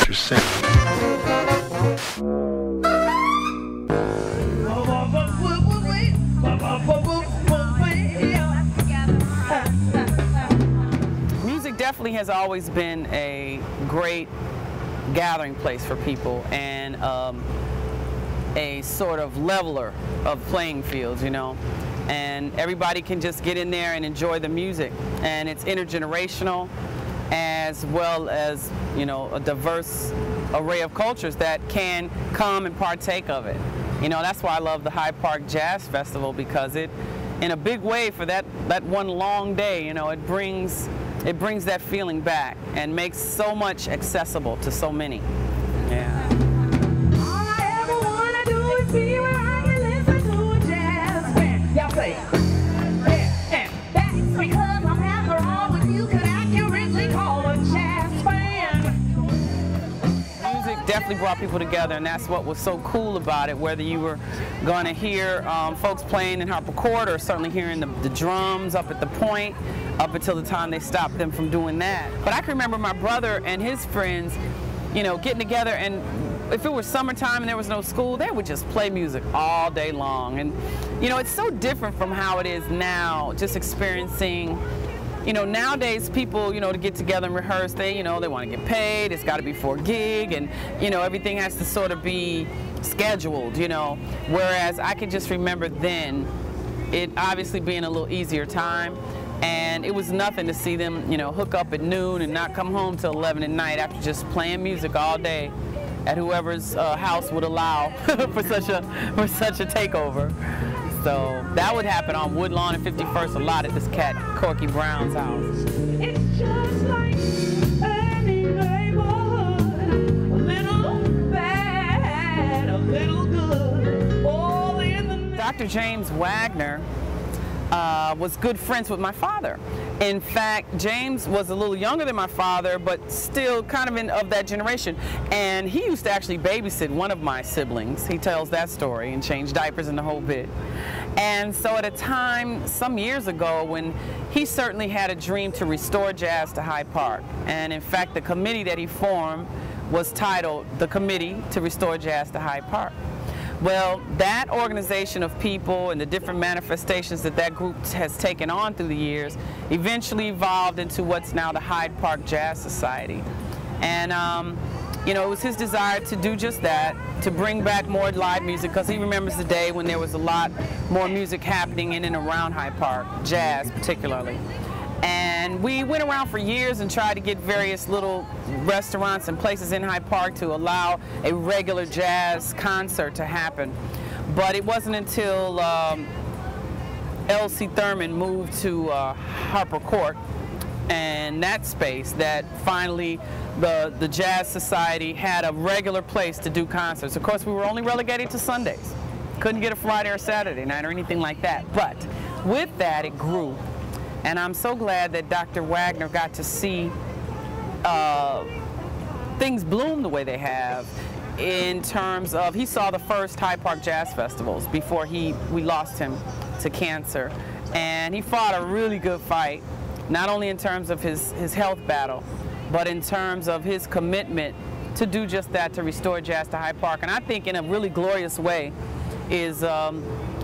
what you're saying. Music definitely has always been a great gathering place for people and a sort of leveler of playing fields, you know. And everybody can just get in there and enjoy the music. And it's intergenerational as well as, you know, a diverse array of cultures that can come and partake of it. You know, that's why I love the Hyde Park Jazz Festival, because it, in a big way, for that one long day, you know, it brings that feeling back and makes so much accessible to so many. Yeah. All I ever wanna do is be where I can listen to a jazz band. Y'all say, yeah. That's because I'm after all what you could accurately call a jazz fan. Music definitely brought people together, and that's what was so cool about it, whether you were going to hear folks playing in harpsichord or certainly hearing the drums up at the point, up until the time they stopped them from doing that. But I can remember my brother and his friends, you know, getting together, and if it was summertime and there was no school, they would just play music all day long. And, you know, it's so different from how it is now, just experiencing, you know, nowadays people, you know, to get together and rehearse, they want to get paid, it's got to be for a gig, and, you know, everything has to sort of be scheduled, you know. Whereas I can just remember then, it obviously being a little easier time, and it was nothing to see them, you know, hook up at noon and not come home till 11 at night after just playing music all day at whoever's house would allow for such a takeover. So that would happen on Woodlawn and 51st a lot at this cat Corky Brown's house. It's just like any neighborhood, a little bad, a little good, all in the... Dr. James Wagner was good friends with my father. In fact, James was a little younger than my father, but still kind of of that generation. And he used to actually babysit one of my siblings. He tells that story, and change diapers and the whole bit. And so at a time, some years ago, when he certainly had a dream to restore jazz to Hyde Park. And in fact, the committee that he formed was titled the Committee to Restore Jazz to Hyde Park. Well, that organization of people and the different manifestations that group has taken on through the years eventually evolved into what's now the Hyde Park Jazz Society. And, you know, it was his desire to do just that, to bring back more live music, because he remembers the day when there was a lot more music happening in and around Hyde Park, jazz particularly. And we went around for years and tried to get various little restaurants and places in Hyde Park to allow a regular jazz concert to happen. But it wasn't until L.C. Thurman moved to Harper Court and that space that finally the Jazz Society had a regular place to do concerts. Of course, we were only relegated to Sundays. Couldn't get a Friday or Saturday night or anything like that. But with that, it grew. And I'm so glad that Dr. Wagner got to see things bloom the way they have, in terms of, he saw the first Hyde Park Jazz Festivals before we lost him to cancer. And he fought a really good fight, not only in terms of his health battle, but in terms of his commitment to do just that, to restore jazz to Hyde Park. And I think in a really glorious way is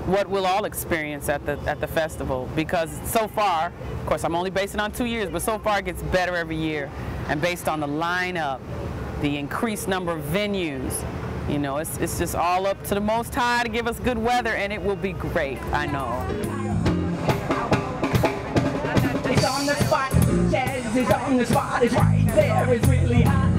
what we'll all experience at the festival, because so far, of course I'm only basing it on 2 years, but so far it gets better every year. And based on the lineup, the increased number of venues, you know, it's just all up to the Most High to give us good weather, and it will be great, I know. It's on the spot, jazz is on the spot, it's right there, it's really hot.